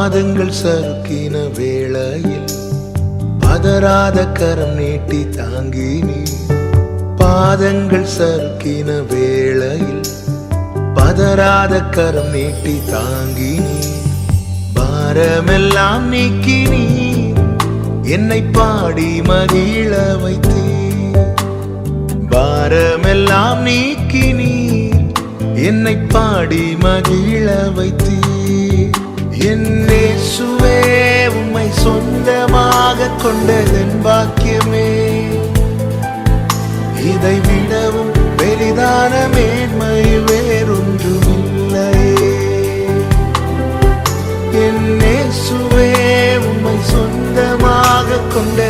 பாதங்கள் சறுக்கின வேளையில் பதறாத கரம் நீட்டி தாங்கி நீ. பாதங்கள் சறுக்கின வேளையில் பதறாத கரம் நீட்டி தாங்கி நீ. பாரமெல்லாம் நீக்கி நீ என்னை பாடி மகிழ வைத்தீ. பாரமெல்லாம் நீக்கி நீ என்னை பாடி மகிழ வைத்தீ. என் இயேசுவே உம்மை சொந்தமாக கொண்டதென் பாக்கியமே. இதை விடவும் பெரிதான மேன்மை வேறொன்றுமில்லையே. என் இயேசுவே உம்மை சொந்தமாக கொண்ட